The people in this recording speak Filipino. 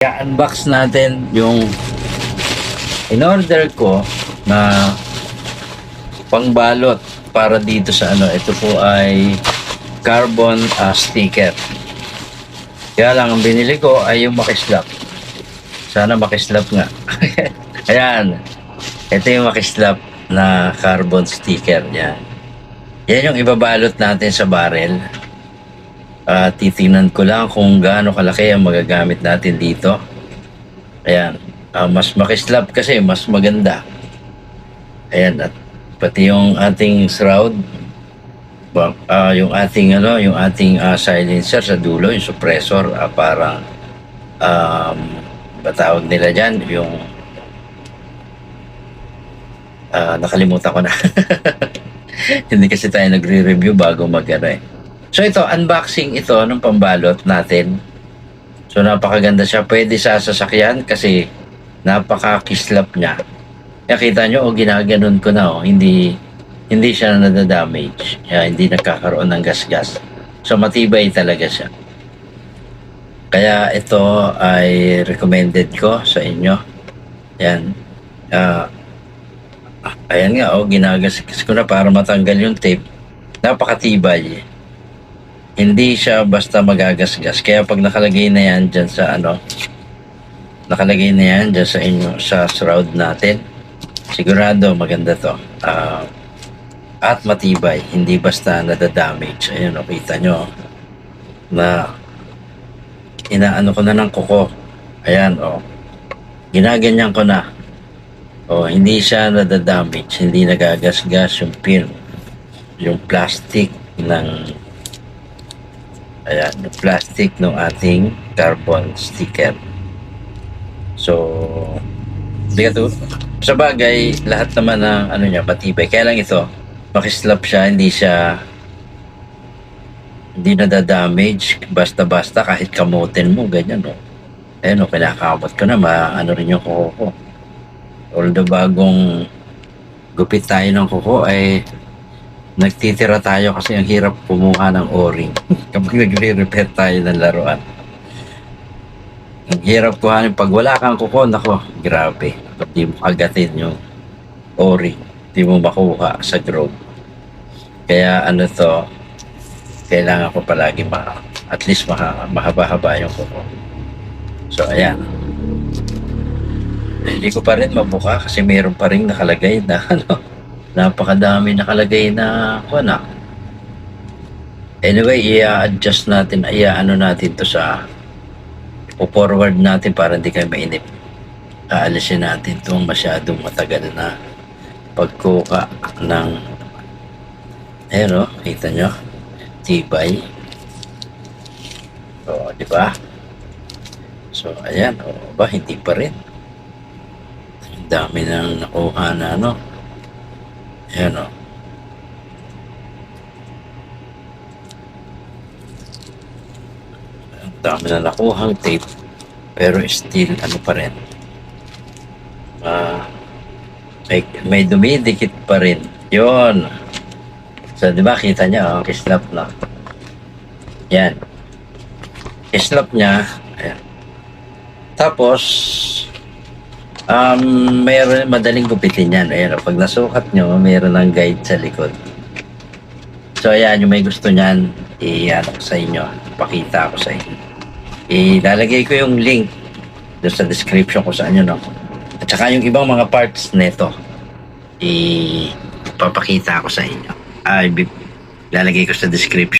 I-unbox natin yung in-order ko na pangbalot para dito sa ano. Ito po ay carbon sticker. Kaya lang ang binili ko ay yung makislap. Sana makislap nga. Ayan. Ito yung makislap na carbon sticker. Yan. Yan yung ibabalot natin sa barrel. Titingnan ko lang kung gaano kalaki ang magagamit natin dito. Ayan. Mas makislap kasi mas maganda. Ayan. At pati yung ating shroud, yung ating silencer sa dulo, yung suppressor, parang batawag nila dyan, yung nakalimutan ko na. Hindi kasi tayo nagre-review bago mag-ano eh. So ito, unboxing ito ng pambalot natin. So napakaganda siya. Pwede sa sasakyan kasi napakakislap niya. Kaya kita nyo, ginaganon ko na. Hindi siya nadadamage. Hindi nagkakaroon ng gas-gas. So matibay talaga siya. Kaya ito ay recommended ko sa inyo. Yan. Ayan nga, ginagasgas ko na para matanggal yung tape. Napakatibay. Hindi siya basta magagasgas. Kaya pag nakalagay na yan dyan sa nakalagay na yan dyan sa inyo, sa shroud natin, sigurado maganda to. At matibay. Hindi basta nadadamage. Ayun, kita nyo na inaano ko na ng kuko. Ayan, ginaganyan ko na. Hindi siya nadadamage. Hindi nagagasgas yung film. Yung plastic ng yung plastic ng ating carbon sticker. So, sa bagay, lahat naman ng niya, matibay. Kaya lang ito, makislap siya, hindi nadadamage basta-basta kahit kamutin mo, ganyan, Ayun, kinakamot ko na, maano rin yung kuko ko. Although bagong gupit tayo ng kuko, ay nagtitira tayo kasi ang hirap kumuha ng o-ring kapag nagre-repair tayo ng laruan. Ang hirap kuhanin pag wala kang kuko, nako, grabe. Kapag di mo agatin yung o-ring, di mo makuha sa groove. Kaya kailangan ko palagi at least mahaba-haba yung kuko. So ayan. Hindi ko pa rin mabuka kasi mayroon pa rin nakalagay na napakadami nakalagay na Anyway, i-adjust natin, natin to sa forward natin para hindi kayo mainip. Aalisin natin itong masyadong matagal na pagkuka ng kita nyo, tibay. Di ba? So, ayan, hindi pa rin. Ang dami nang nakuha na, Ayan, Ang dami na nakuhang tape, pero still, pa rin. May dumidikit pa rin. Yun. So, di ba, kita niya, kislap na. Yan. Kislap niya. Ayan. Tapos, mayroon madaling gupitin yan. Ayan, pag nasukat nyo, mayroon ng guide sa likod. So, ayan, yung may gusto niyan, sa inyo. Pakita ko sa inyo. Ilalagay ko yung link doon sa description ko sa inyo, At saka yung ibang mga parts neto, ipapakita ko sa inyo. Ilalagay ko sa description.